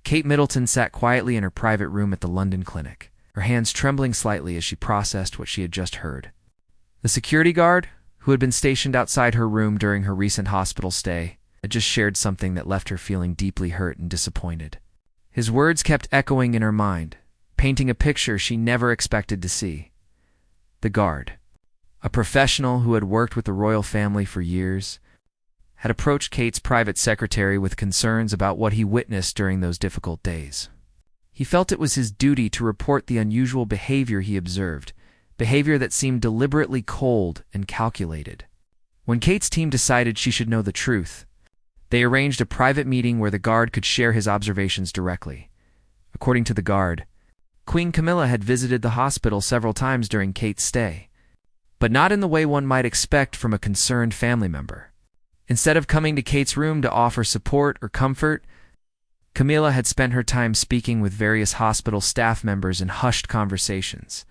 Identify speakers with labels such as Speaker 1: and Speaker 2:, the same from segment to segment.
Speaker 1: Kate Middleton sat quietly in her private room at the London clinic, her hands trembling slightly as she processed what she had just heard. The security guard, who had been stationed outside her room during her recent hospital stay, had just shared something that left her feeling deeply hurt and disappointed. His words kept echoing in her mind, painting a picture she never expected to see. The guard, a professional who had worked with the royal family for years, had approached Kate's private secretary with concerns about what he witnessed during those difficult days. He felt it was his duty to report the unusual behavior he observed, behavior that seemed deliberately cold and calculated. When Kate's team decided she should know the truth, they arranged a private meeting where the guard could share his observations directly. According to the guard, Queen Camilla had visited the hospital several times during Kate's stay, but not in the way one might expect from a concerned family member. Instead of coming to Kate's room to offer support or comfort, Camilla had spent her time speaking with various hospital staff members in hushed conversations.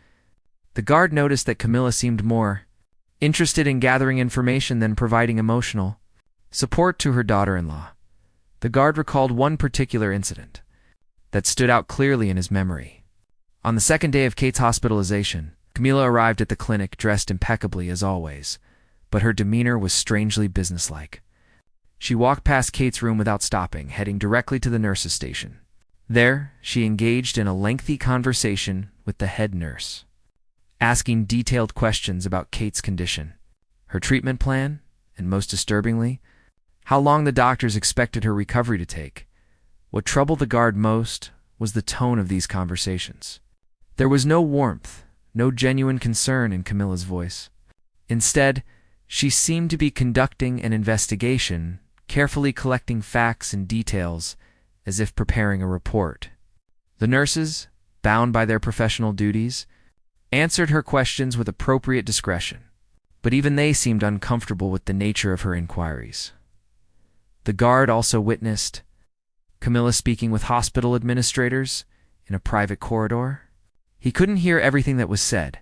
Speaker 1: The guard noticed that Camilla seemed more interested in gathering information than providing emotional support to her daughter-in-law. The guard recalled one particular incident that stood out clearly in his memory. On the second day of Kate's hospitalization, Camilla arrived at the clinic dressed impeccably as always, but her demeanor was strangely businesslike. She walked past Kate's room without stopping, heading directly to the nurse's station. There, she engaged in a lengthy conversation with the head nurse, asking detailed questions about Kate's condition, her treatment plan, and most disturbingly, how long the doctors expected her recovery to take. What troubled the guard most was the tone of these conversations. There was no warmth, no genuine concern in Camilla's voice. Instead, she seemed to be conducting an investigation, carefully collecting facts and details, as if preparing a report. The nurses, bound by their professional duties, answered her questions with appropriate discretion, but even they seemed uncomfortable with the nature of her inquiries. The guard also witnessed Camilla speaking with hospital administrators in a private corridor. He couldn't hear everything that was said,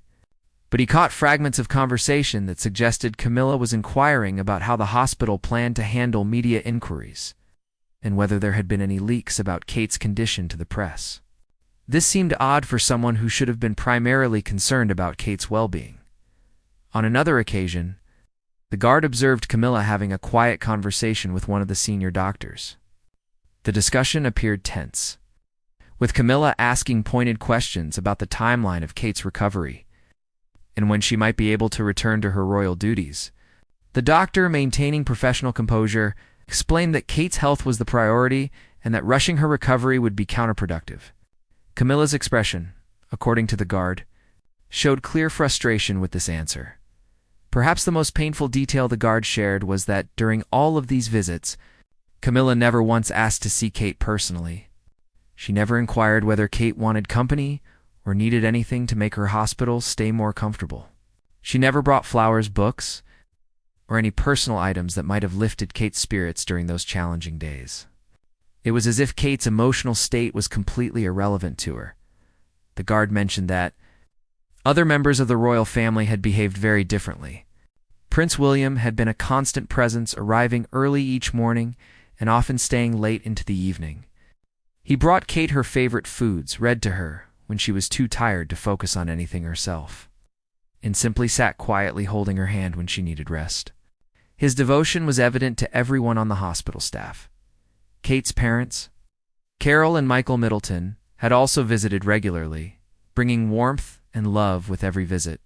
Speaker 1: but he caught fragments of conversation that suggested Camilla was inquiring about how the hospital planned to handle media inquiries, and whether there had been any leaks about Kate's condition to the press. This seemed odd for someone who should have been primarily concerned about Kate's well-being. On another occasion, the guard observed Camilla having a quiet conversation with one of the senior doctors. The discussion appeared tense, with Camilla asking pointed questions about the timeline of Kate's recovery and when she might be able to return to her royal duties. The doctor, maintaining professional composure, explained that Kate's health was the priority and that rushing her recovery would be counterproductive. Camilla's expression, according to the guard, showed clear frustration with this answer. Perhaps the most painful detail the guard shared was that during all of these visits, Camilla never once asked to see Kate personally. She never inquired whether Kate wanted company or needed anything to make her hospital stay more comfortable. She never brought flowers, books, or any personal items that might have lifted Kate's spirits during those challenging days. It was as if Kate's emotional state was completely irrelevant to her. The guard mentioned that other members of the royal family had behaved very differently. Prince William had been a constant presence, arriving early each morning and often staying late into the evening. He brought Kate her favorite foods, read to her when she was too tired to focus on anything herself, and simply sat quietly holding her hand when she needed rest. His devotion was evident to everyone on the hospital staff. Kate's parents, Carol and Michael Middleton, had also visited regularly, bringing warmth and love with every visit.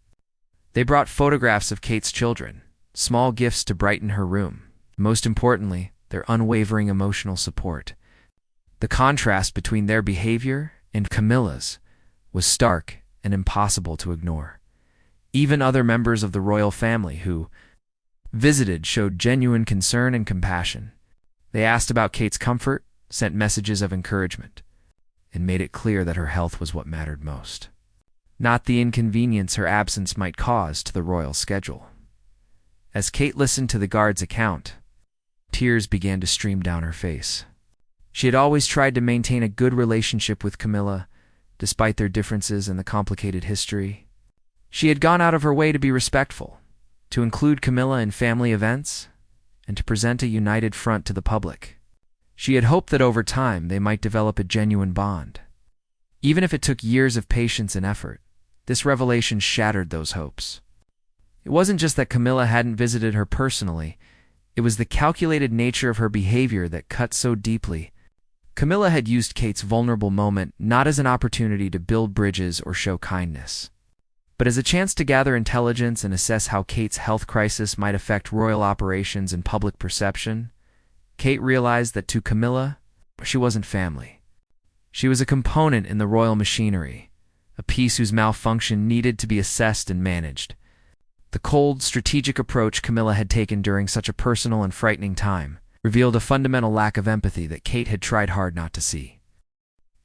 Speaker 1: They brought photographs of Kate's children, small gifts to brighten her room, most importantly, their unwavering emotional support. The contrast between their behavior and Camilla's was stark and impossible to ignore. Even other members of the royal family who visited showed genuine concern and compassion. They asked about Kate's comfort, sent messages of encouragement, and made it clear that her health was what mattered most, not the inconvenience her absence might cause to the royal schedule. As Kate listened to the guard's account, tears began to stream down her face. She had always tried to maintain a good relationship with Camilla, despite their differences and the complicated history. She had gone out of her way to be respectful, to include Camilla in family events, and to present a united front to the public. She had hoped that over time they might develop a genuine bond. Even if it took years of patience and effort, this revelation shattered those hopes. It wasn't just that Camilla hadn't visited her personally, it was the calculated nature of her behavior that cut so deeply. Camilla had used Kate's vulnerable moment not as an opportunity to build bridges or show kindness, but as a chance to gather intelligence and assess how Kate's health crisis might affect royal operations and public perception. Kate realized that to Camilla, she wasn't family. She was a component in the royal machinery, a piece whose malfunction needed to be assessed and managed. The cold, strategic approach Camilla had taken during such a personal and frightening time revealed a fundamental lack of empathy that Kate had tried hard not to see.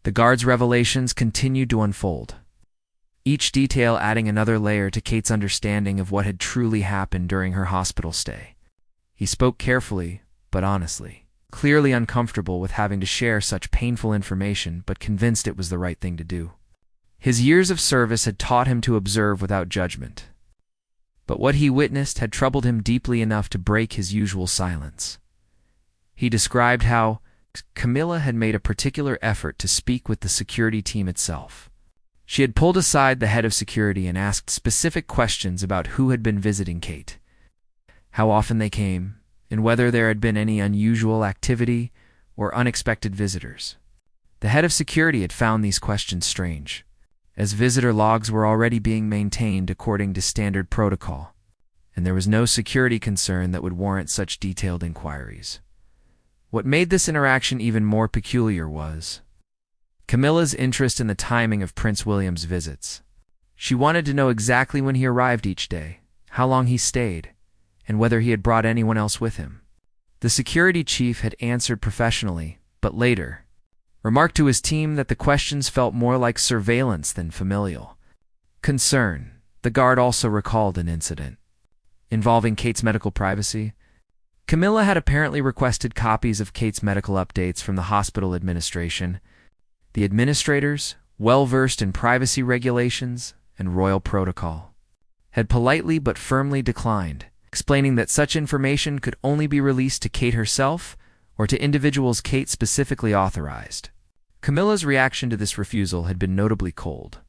Speaker 1: The guard's revelations continued to unfold, each detail adding another layer to Kate's understanding of what had truly happened during her hospital stay. He spoke carefully, but honestly, clearly uncomfortable with having to share such painful information, but convinced it was the right thing to do. His years of service had taught him to observe without judgment, but what he witnessed had troubled him deeply enough to break his usual silence. He described how Camilla had made a particular effort to speak with the security team itself. She had pulled aside the head of security and asked specific questions about who had been visiting Kate, how often they came, and whether there had been any unusual activity or unexpected visitors. The head of security had found these questions strange, as visitor logs were already being maintained according to standard protocol, and there was no security concern that would warrant such detailed inquiries. What made this interaction even more peculiar was Camilla's interest in the timing of Prince William's visits. She wanted to know exactly when he arrived each day, how long he stayed, and whether he had brought anyone else with him. The security chief had answered professionally, but later remarked to his team that the questions felt more like surveillance than familial concern. The guard also recalled an incident involving Kate's medical privacy. Camilla had apparently requested copies of Kate's medical updates from the hospital administration. The administrators, well-versed in privacy regulations and royal protocol, had politely but firmly declined, explaining that such information could only be released to Kate herself or to individuals Kate specifically authorized. Camilla's reaction to this refusal had been notably cold,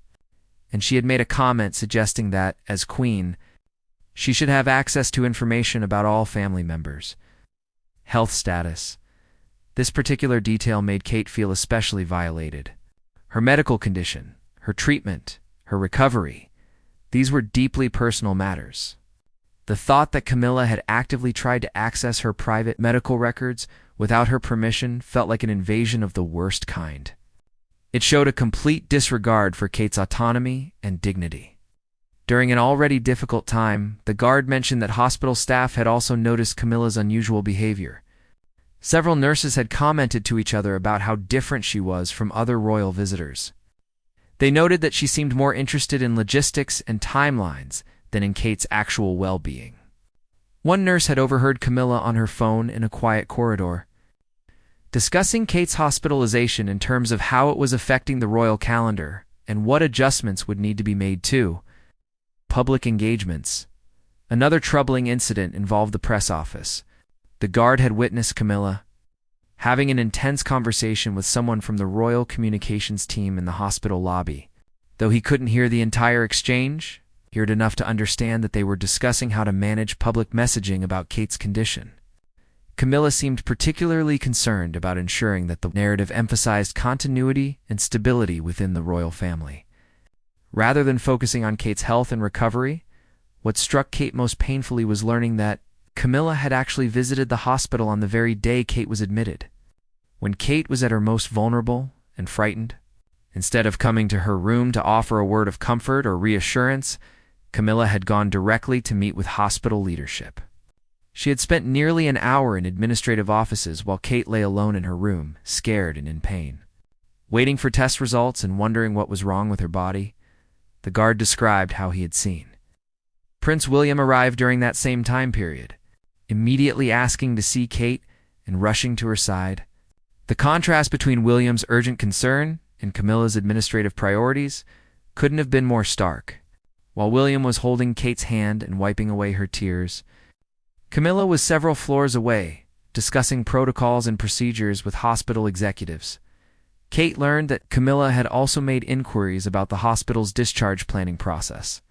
Speaker 1: and she had made a comment suggesting that, as queen, she should have access to information about all family members' health status. This particular detail made Kate feel especially violated. Her medical condition, her treatment, her recovery, these were deeply personal matters. The thought that Camilla had actively tried to access her private medical records without her permission felt like an invasion of the worst kind. It showed a complete disregard for Kate's autonomy and dignity. During an already difficult time, the guard mentioned that hospital staff had also noticed Camilla's unusual behavior. Several nurses had commented to each other about how different she was from other royal visitors. They noted that she seemed more interested in logistics and timelines than in Kate's actual well-being. One nurse had overheard Camilla on her phone in a quiet corridor, discussing Kate's hospitalization in terms of how it was affecting the royal calendar and what adjustments would need to be made too. Public engagements. Another troubling incident involved the press office. The guard had witnessed Camilla having an intense conversation with someone from the royal communications team in the hospital lobby. Though he couldn't hear the entire exchange, he heard enough to understand that they were discussing how to manage public messaging about Kate's condition. Camilla seemed particularly concerned about ensuring that the narrative emphasized continuity and stability within the royal family. Rather than focusing on Kate's health and recovery, what struck Kate most painfully was learning that Camilla had actually visited the hospital on the very day Kate was admitted. When Kate was at her most vulnerable and frightened, instead of coming to her room to offer a word of comfort or reassurance, Camilla had gone directly to meet with hospital leadership. She had spent nearly an hour in administrative offices while Kate lay alone in her room, scared and in pain. Waiting for test results and wondering what was wrong with her body, the guard described how he had seen Prince William arrived during that same time period, immediately asking to see Kate and rushing to her side. The contrast between William's urgent concern and Camilla's administrative priorities couldn't have been more stark. While William was holding Kate's hand and wiping away her tears, Camilla was several floors away, discussing protocols and procedures with hospital executives. Kate learned that Camilla had also made inquiries about the hospital's discharge planning process.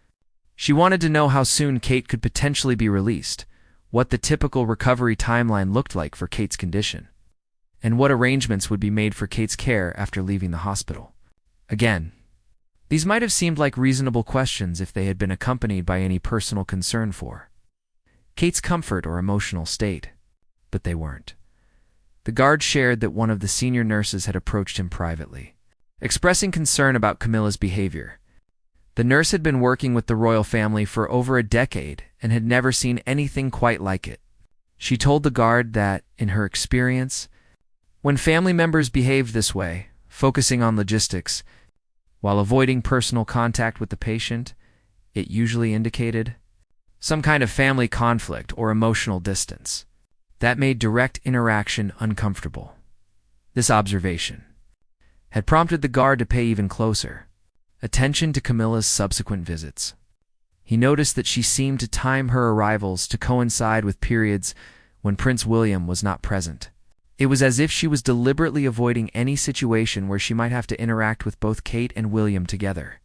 Speaker 1: She wanted to know how soon Kate could potentially be released, what the typical recovery timeline looked like for Kate's condition, and what arrangements would be made for Kate's care after leaving the hospital. Again, these might have seemed like reasonable questions if they had been accompanied by any personal concern for Kate's comfort or emotional state, but they weren't. The guard shared that one of the senior nurses had approached him privately, expressing concern about Camilla's behavior. The nurse had been working with the royal family for over a decade and had never seen anything quite like it. She told the guard that, in her experience, when family members behaved this way, focusing on logistics, while avoiding personal contact with the patient, it usually indicated some kind of family conflict or emotional distance that made direct interaction uncomfortable. This observation had prompted the guard to pay even closer attention to Camilla's subsequent visits. He noticed that she seemed to time her arrivals to coincide with periods when Prince William was not present. It was as if she was deliberately avoiding any situation where she might have to interact with both Kate and William together.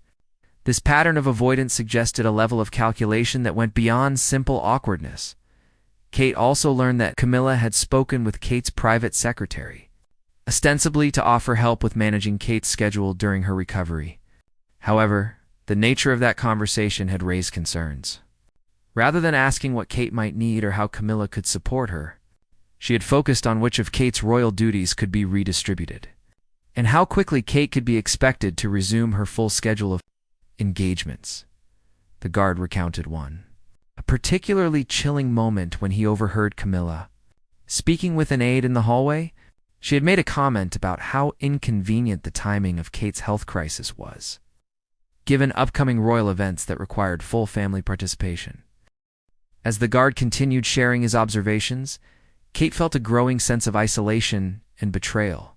Speaker 1: This pattern of avoidance suggested a level of calculation that went beyond simple awkwardness. Kate also learned that Camilla had spoken with Kate's private secretary, ostensibly to offer help with managing Kate's schedule during her recovery. However, the nature of that conversation had raised concerns. Rather than asking what Kate might need or how Camilla could support her, she had focused on which of Kate's royal duties could be redistributed, and how quickly Kate could be expected to resume her full schedule of engagements. The guard recounted one, a particularly chilling moment when he overheard Camilla speaking with an aide in the hallway. She had made a comment about how inconvenient the timing of Kate's health crisis was, given upcoming royal events that required full family participation. As the guard continued sharing his observations, Kate felt a growing sense of isolation and betrayal.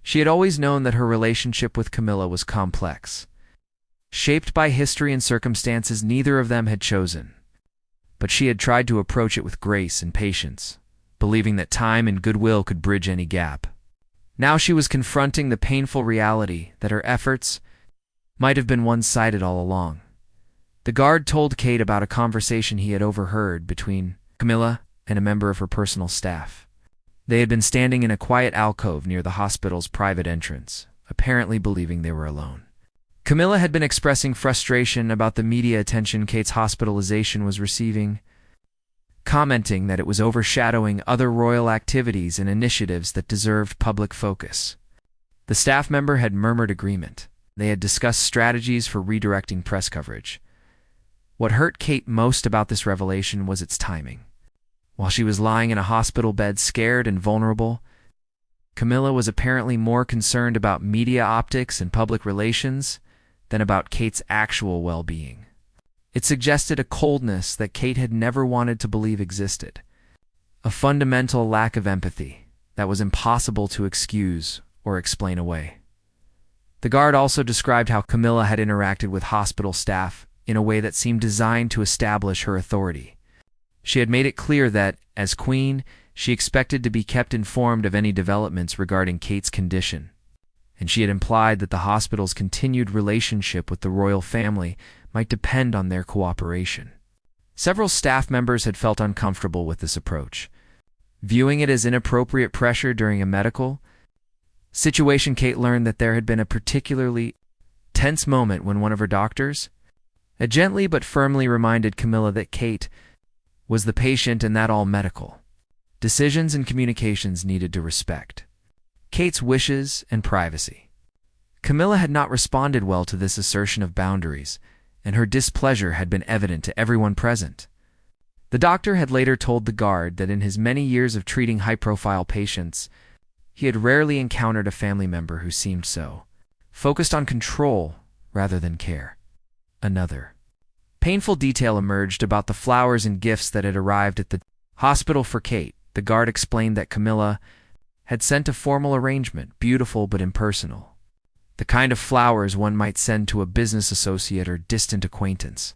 Speaker 1: She had always known that her relationship with Camilla was complex, shaped by history and circumstances neither of them had chosen. But she had tried to approach it with grace and patience, believing that time and goodwill could bridge any gap. Now she was confronting the painful reality that her efforts might have been one-sided all along. The guard told Kate about a conversation he had overheard between Camilla and a member of her personal staff. They had been standing in a quiet alcove near the hospital's private entrance, apparently believing they were alone. Camilla had been expressing frustration about the media attention Kate's hospitalization was receiving, commenting that it was overshadowing other royal activities and initiatives that deserved public focus. The staff member had murmured agreement. They had discussed strategies for redirecting press coverage. What hurt Kate most about this revelation was its timing. While she was lying in a hospital bed scared and vulnerable, Camilla was apparently more concerned about media optics and public relations than about Kate's actual well-being. It suggested a coldness that Kate had never wanted to believe existed, a fundamental lack of empathy that was impossible to excuse or explain away. The guard also described how Camilla had interacted with hospital staff in a way that seemed designed to establish her authority. She had made it clear that, as queen, she expected to be kept informed of any developments regarding Kate's condition, and she had implied that the hospital's continued relationship with the royal family might depend on their cooperation. Several staff members had felt uncomfortable with this approach, viewing it as inappropriate pressure during a medical situation. Kate learned that there had been a particularly tense moment when one of her doctors had gently but firmly reminded Camilla that Kate was the patient and that all medical decisions and communications needed to respect Kate's wishes and privacy. Camilla had not responded well to this assertion of boundaries, and her displeasure had been evident to everyone present. The doctor had later told the guard that in his many years of treating high-profile patients, he had rarely encountered a family member who seemed so focused on control rather than care. Another painful detail emerged about the flowers and gifts that had arrived at the hospital for Kate. The guard explained that Camilla had sent a formal arrangement, beautiful but impersonal, the kind of flowers one might send to a business associate or distant acquaintance.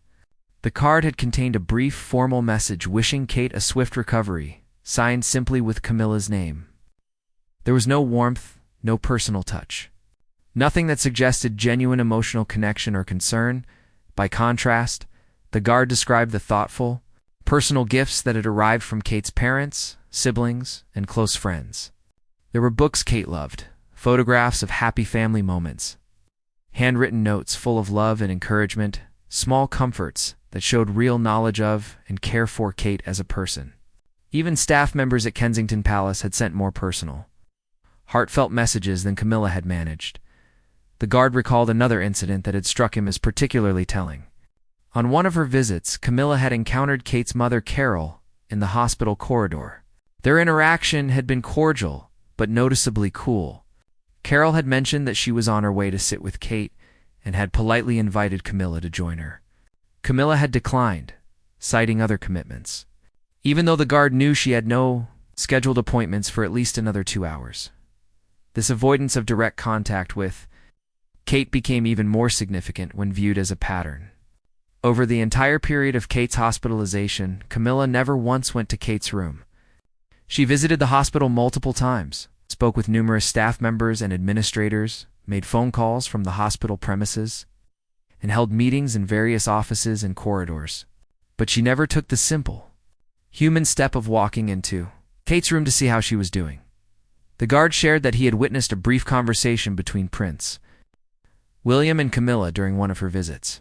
Speaker 1: The card had contained a brief, formal message wishing Kate a swift recovery, signed simply with Camilla's name. There was no warmth, no personal touch. Nothing that suggested genuine emotional connection or concern. By contrast, the guard described the thoughtful, personal gifts that had arrived from Kate's parents, siblings, and close friends. There were books Kate loved, photographs of happy family moments, handwritten notes full of love and encouragement, small comforts that showed real knowledge of and care for Kate as a person. Even staff members at Kensington Palace had sent more personal, heartfelt messages than Camilla had managed. The guard recalled another incident that had struck him as particularly telling. On one of her visits, Camilla had encountered Kate's mother, Carol, in the hospital corridor. Their interaction had been cordial, but noticeably cool. Carol had mentioned that she was on her way to sit with Kate and had politely invited Camilla to join her. Camilla had declined, citing other commitments, even though the guard knew she had no scheduled appointments for at least another 2 hours. This avoidance of direct contact with Kate became even more significant when viewed as a pattern. Over the entire period of Kate's hospitalization, Camilla never once went to Kate's room. She visited the hospital multiple times, spoke with numerous staff members and administrators, made phone calls from the hospital premises, and held meetings in various offices and corridors. But she never took the simple, human step of walking into Kate's room to see how she was doing. The guard shared that he had witnessed a brief conversation between Prince William and Camilla during one of her visits.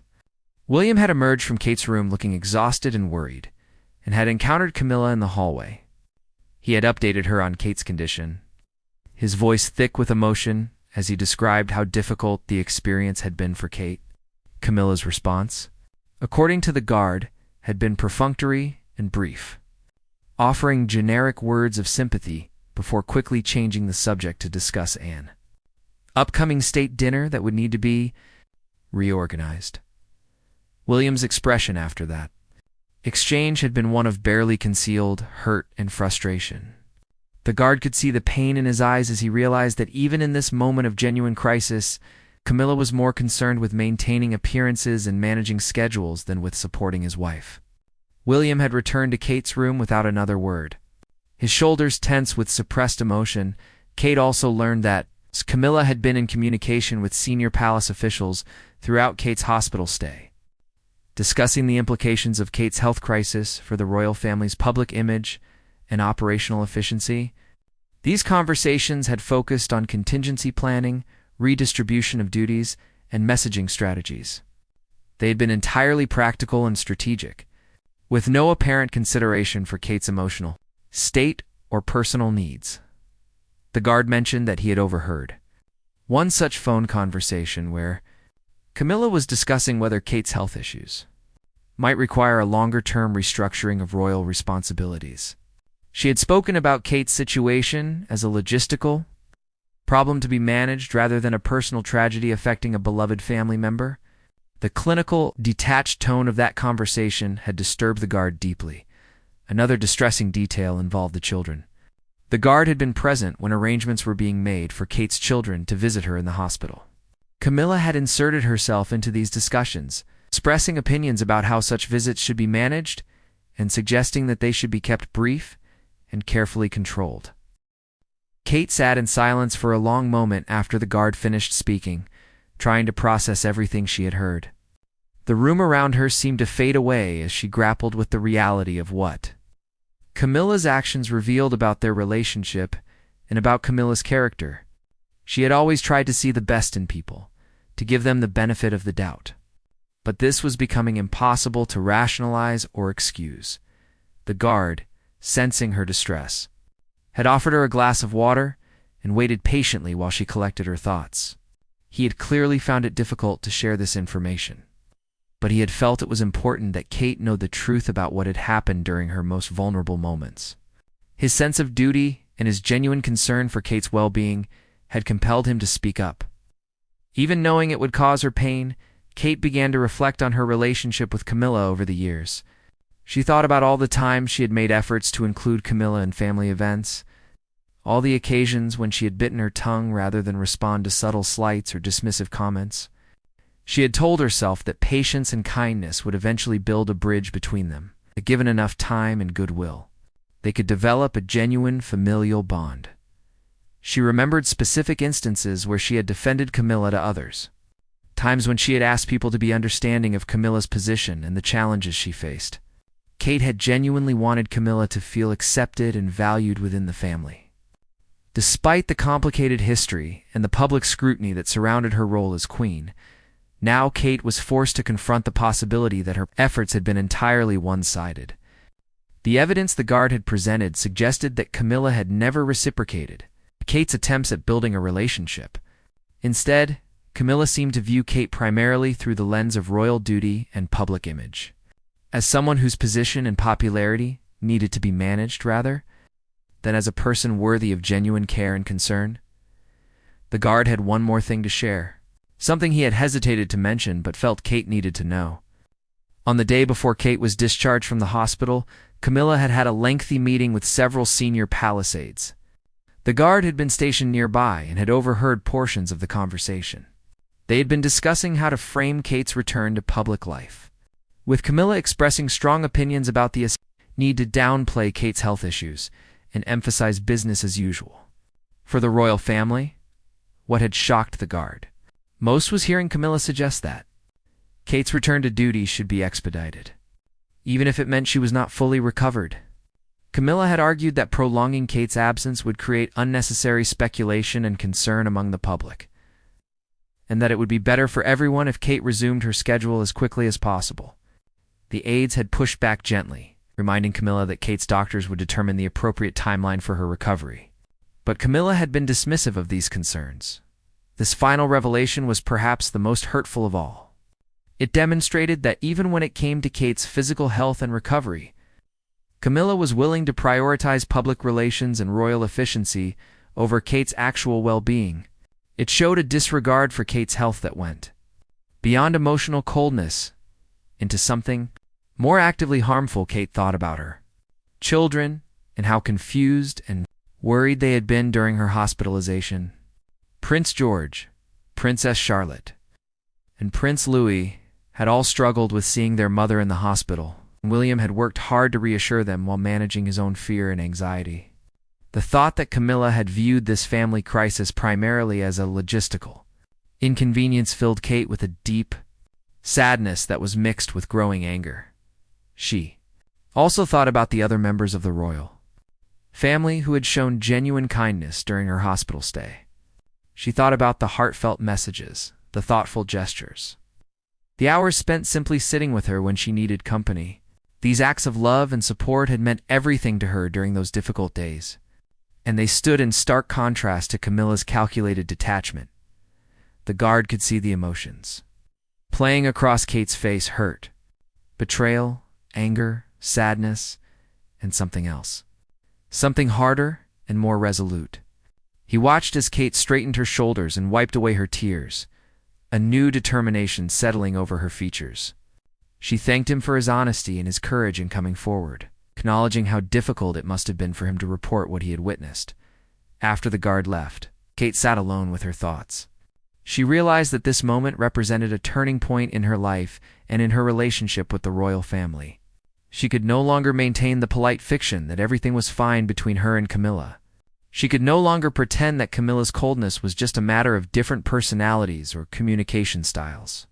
Speaker 1: William had emerged from Kate's room looking exhausted and worried, and had encountered Camilla in the hallway. He had updated her on Kate's condition, his voice thick with emotion as he described how difficult the experience had been for Kate. Camilla's response, according to the guard, had been perfunctory and brief, offering generic words of sympathy before quickly changing the subject to discuss an upcoming state dinner that would need to be reorganized. William's expression after that exchange had been one of barely concealed hurt and frustration. The guard could see the pain in his eyes as he realized that even in this moment of genuine crisis, Camilla was more concerned with maintaining appearances and managing schedules than with supporting his wife. William had returned to Kate's room without another word, his shoulders tense with suppressed emotion. Kate also learned that Camilla had been in communication with senior palace officials throughout Kate's hospital stay, discussing the implications of Kate's health crisis for the royal family's public image and operational efficiency. These conversations had focused on contingency planning, redistribution of duties, and messaging strategies. They had been entirely practical and strategic, with no apparent consideration for Kate's emotional state or personal needs. The guard mentioned that he had overheard one such phone conversation where Camilla was discussing whether Kate's health issues might require a longer-term restructuring of royal responsibilities. She had spoken about Kate's situation as a logistical problem to be managed rather than a personal tragedy affecting a beloved family member. The clinical, detached tone of that conversation had disturbed the guard deeply. Another distressing detail involved the children. The guard had been present when arrangements were being made for Kate's children to visit her in the hospital. Camilla had inserted herself into these discussions, expressing opinions about how such visits should be managed and suggesting that they should be kept brief and carefully controlled. Kate sat in silence for a long moment after the guard finished speaking, trying to process everything she had heard. The room around her seemed to fade away as she grappled with the reality of what Camilla's actions revealed about their relationship and about Camilla's character. She had always tried to see the best in people, to give them the benefit of the doubt. But this was becoming impossible to rationalize or excuse. The guard, sensing her distress, had offered her a glass of water and waited patiently while she collected her thoughts. He had clearly found it difficult to share this information, but he had felt it was important that Kate know the truth about what had happened during her most vulnerable moments. His sense of duty and his genuine concern for Kate's well-being had compelled him to speak up. Even knowing it would cause her pain, Kate began to reflect on her relationship with Camilla over the years. She thought about all the times she had made efforts to include Camilla in family events, all the occasions when she had bitten her tongue rather than respond to subtle slights or dismissive comments. She had told herself that patience and kindness would eventually build a bridge between them, given enough time and goodwill. they could develop a genuine familial bond. She remembered specific instances where she had defended Camilla to others, times when she had asked people to be understanding of Camilla's position and the challenges she faced. Kate had genuinely wanted Camilla to feel accepted and valued within the family. Despite the complicated history and the public scrutiny that surrounded her role as queen, now Kate was forced to confront the possibility that her efforts had been entirely one-sided. The evidence the guard had presented suggested that Camilla had never reciprocated Kate's attempts at building a relationship. Instead, Camilla seemed to view Kate primarily through the lens of royal duty and public image, as someone whose position and popularity needed to be managed rather than as a person worthy of genuine care and concern. The guard had one more thing to share, something he had hesitated to mention but felt Kate needed to know. On the day before Kate was discharged from the hospital, Camilla had had a lengthy meeting with several senior palisades. The guard had been stationed nearby and had overheard portions of the conversation. They had been discussing how to frame Kate's return to public life, with Camilla expressing strong opinions about the need to downplay Kate's health issues and emphasize business as usual. For the royal family, what had shocked the guard most was hearing Camilla suggest that Kate's return to duty should be expedited, even if it meant she was not fully recovered. Camilla had argued that prolonging Kate's absence would create unnecessary speculation and concern among the public, and that it would be better for everyone if Kate resumed her schedule as quickly as possible. The aides had pushed back gently, reminding Camilla that Kate's doctors would determine the appropriate timeline for her recovery. But Camilla had been dismissive of these concerns. This final revelation was perhaps the most hurtful of all. It demonstrated that even when it came to Kate's physical health and recovery, Camilla was willing to prioritize public relations and royal efficiency over Kate's actual well-being. It showed a disregard for Kate's health that went beyond emotional coldness into something more actively harmful. Kate thought about her children and how confused and worried they had been during her hospitalization. Prince George, Princess Charlotte, and Prince Louis had all struggled with seeing their mother in the hospital. William had worked hard to reassure them while managing his own fear and anxiety. The thought that Camilla had viewed this family crisis primarily as a logistical inconvenience filled Kate with a deep sadness that was mixed with growing anger. She also thought about the other members of the royal family who had shown genuine kindness during her hospital stay. She thought about the heartfelt messages, the thoughtful gestures, the hours spent simply sitting with her when she needed company. These acts of love and support had meant everything to her during those difficult days, and they stood in stark contrast to Camilla's calculated detachment. The guard could see the emotions playing across Kate's face: hurt, betrayal, anger, sadness, and something else. Something harder and more resolute. He watched as Kate straightened her shoulders and wiped away her tears, a new determination settling over her features. She thanked him for his honesty and his courage in coming forward, acknowledging how difficult it must have been for him to report what he had witnessed. After the guard left, Kate sat alone with her thoughts. She realized that this moment represented a turning point in her life and in her relationship with the royal family. She could no longer maintain the polite fiction that everything was fine between her and Camilla. She could no longer pretend that Camilla's coldness was just a matter of different personalities or communication styles.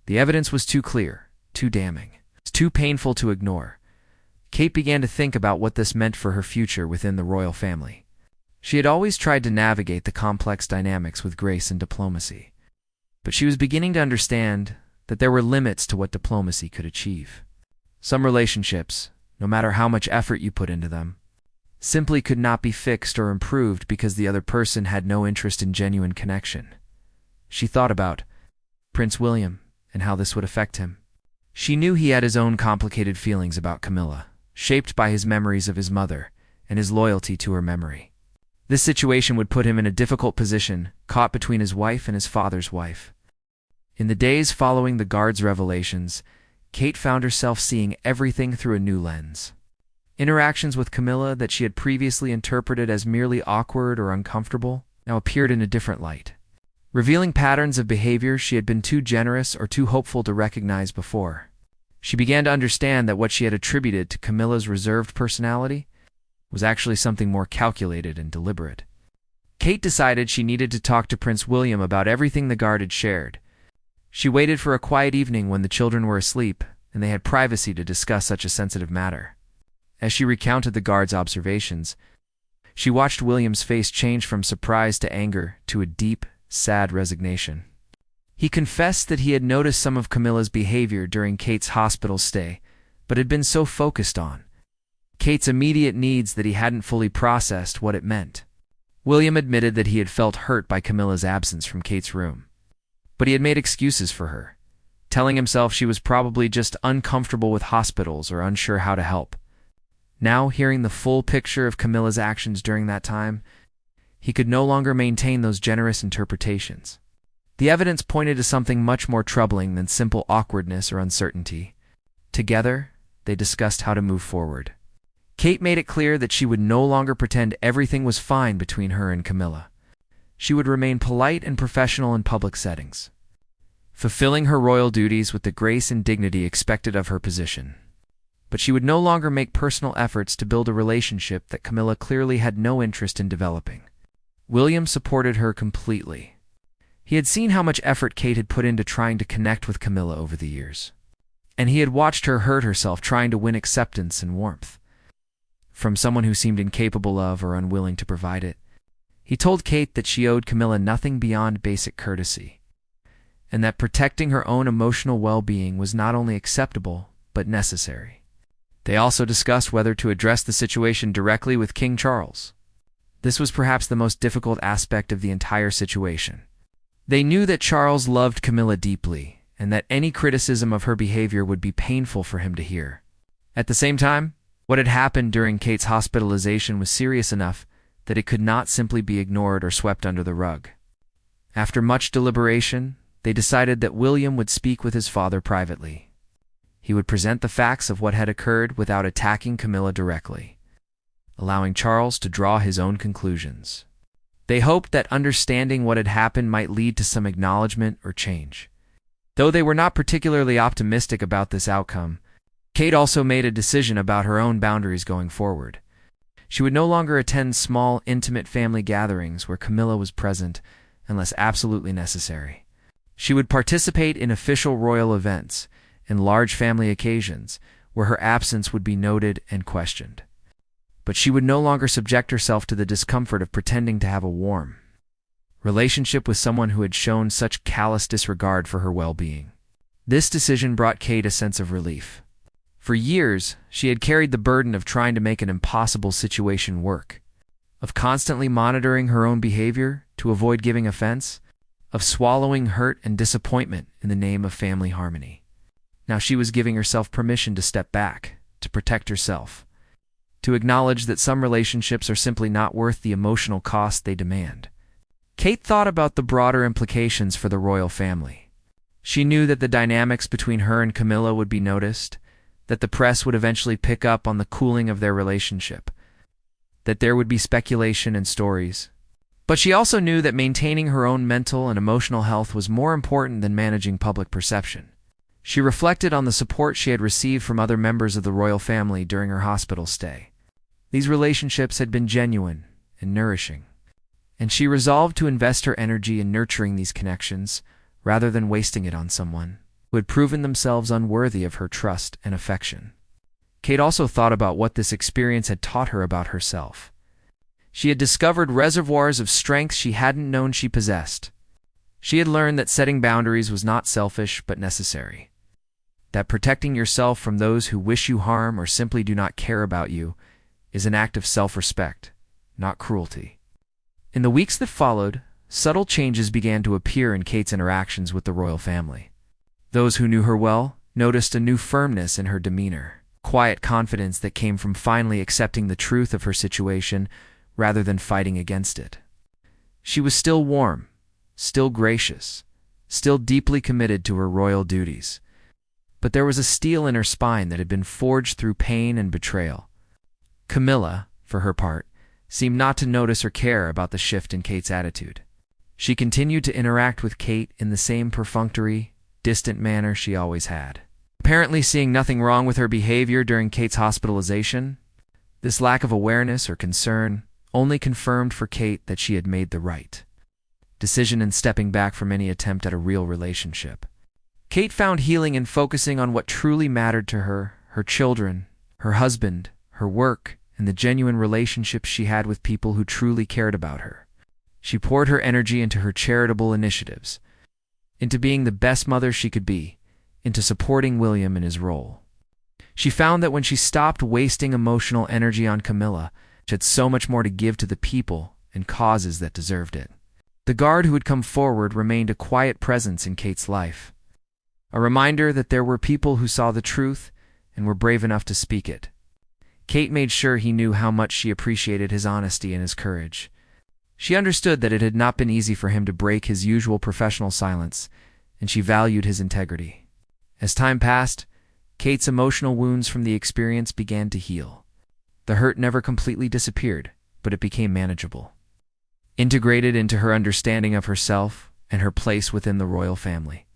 Speaker 1: The evidence was too clear, too damning, too painful to ignore. Kate began to think about what this meant for her future within the royal family. She had always tried to navigate the complex dynamics with grace and diplomacy, but she was beginning to understand that there were limits to what diplomacy could achieve. Some relationships, no matter how much effort you put into them, simply could not be fixed or improved because the other person had no interest in genuine connection. She thought about Prince William and how this would affect him. She knew he had his own complicated feelings about Camilla, shaped by his memories of his mother and his loyalty to her memory. This situation would put him in a difficult position, caught between his wife and his father's wife. In the days following the guard's revelations, Kate found herself seeing everything through a new lens. Interactions with Camilla that she had previously interpreted as merely awkward or uncomfortable now appeared in a different light, revealing patterns of behavior she had been too generous or too hopeful to recognize before. She began to understand that what she had attributed to Camilla's reserved personality was actually something more calculated and deliberate. Kate decided she needed to talk to Prince William about everything the guard had shared. She waited for a quiet evening when the children were asleep and they had privacy to discuss such a sensitive matter. As she recounted the guard's observations, she watched William's face change from surprise to anger to a deep, sad resignation. He confessed that he had noticed some of Camilla's behavior during Kate's hospital stay, but had been so focused on Kate's immediate needs that he hadn't fully processed what it meant. William admitted that he had felt hurt by Camilla's absence from Kate's room, but he had made excuses for her, telling himself she was probably just uncomfortable with hospitals or unsure how to help. Now, hearing the full picture of Camilla's actions during that time, he could no longer maintain those generous interpretations. The evidence pointed to something much more troubling than simple awkwardness or uncertainty. Together, they discussed how to move forward. Kate made it clear that she would no longer pretend everything was fine between her and Camilla. She would remain polite and professional in public settings, fulfilling her royal duties with the grace and dignity expected of her position. But she would no longer make personal efforts to build a relationship that Camilla clearly had no interest in developing. William supported her completely. He had seen how much effort Kate had put into trying to connect with Camilla over the years, and he had watched her hurt herself trying to win acceptance and warmth from someone who seemed incapable of or unwilling to provide it. He told Kate that she owed Camilla nothing beyond basic courtesy, and that protecting her own emotional well-being was not only acceptable, but necessary. They also discussed whether to address the situation directly with King Charles. This was perhaps the most difficult aspect of the entire situation. They knew that Charles loved Camilla deeply, and that any criticism of her behavior would be painful for him to hear. At the same time, what had happened during Kate's hospitalization was serious enough that it could not simply be ignored or swept under the rug. After much deliberation, they decided that William would speak with his father privately. He would present the facts of what had occurred without attacking Camilla directly, allowing Charles to draw his own conclusions. They hoped that understanding what had happened might lead to some acknowledgement or change. Though they were not particularly optimistic about this outcome, Kate also made a decision about her own boundaries going forward. She would no longer attend small, intimate family gatherings where Camilla was present unless absolutely necessary. She would participate in official royal events and large family occasions where her absence would be noted and questioned. But she would no longer subject herself to the discomfort of pretending to have a warm relationship with someone who had shown such callous disregard for her well-being. This decision brought Kate a sense of relief. For years, she had carried the burden of trying to make an impossible situation work, of constantly monitoring her own behavior to avoid giving offense, of swallowing hurt and disappointment in the name of family harmony. Now she was giving herself permission to step back, to protect herself, to acknowledge that some relationships are simply not worth the emotional cost they demand. Kate thought about the broader implications for the royal family. She knew that the dynamics between her and Camilla would be noticed, that the press would eventually pick up on the cooling of their relationship, that there would be speculation and stories. But she also knew that maintaining her own mental and emotional health was more important than managing public perception. She reflected on the support she had received from other members of the royal family during her hospital stay. These relationships had been genuine and nourishing, and she resolved to invest her energy in nurturing these connections rather than wasting it on someone who had proven themselves unworthy of her trust and affection. Kate also thought about what this experience had taught her about herself. She had discovered reservoirs of strength she hadn't known she possessed. She had learned that setting boundaries was not selfish but necessary, that protecting yourself from those who wish you harm or simply do not care about you is an act of self-respect, not cruelty. In the weeks that followed, subtle changes began to appear in Kate's interactions with the royal family. Those who knew her well noticed a new firmness in her demeanor, quiet confidence that came from finally accepting the truth of her situation rather than fighting against it. She was still warm, still gracious, still deeply committed to her royal duties, but there was a steel in her spine that had been forged through pain and betrayal. Camilla, for her part, seemed not to notice or care about the shift in Kate's attitude. She continued to interact with Kate in the same perfunctory, distant manner she always had. Apparently seeing nothing wrong with her behavior during Kate's hospitalization, This lack of awareness or concern only confirmed for Kate that she had made the right decision in stepping back from any attempt at a real relationship. Kate found healing in focusing on what truly mattered to her: her children, her husband, her work, and the genuine relationships she had with people who truly cared about her. She poured her energy into her charitable initiatives, into being the best mother she could be, into supporting William in his role. She found that when she stopped wasting emotional energy on Camilla, she had so much more to give to the people and causes that deserved it. The guard who had come forward remained a quiet presence in Kate's life, a reminder that there were people who saw the truth and were brave enough to speak it. Kate made sure he knew how much she appreciated his honesty and his courage. She understood that it had not been easy for him to break his usual professional silence, and she valued his integrity. As time passed, Kate's emotional wounds from the experience began to heal. The hurt never completely disappeared, but it became manageable, integrated into her understanding of herself and her place within the royal family.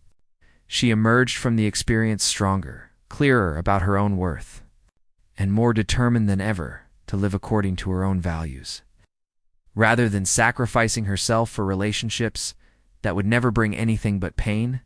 Speaker 1: She emerged from the experience stronger, clearer about her own worth, and more determined than ever to live according to her own values. Rather than sacrificing herself for relationships that would never bring anything but pain,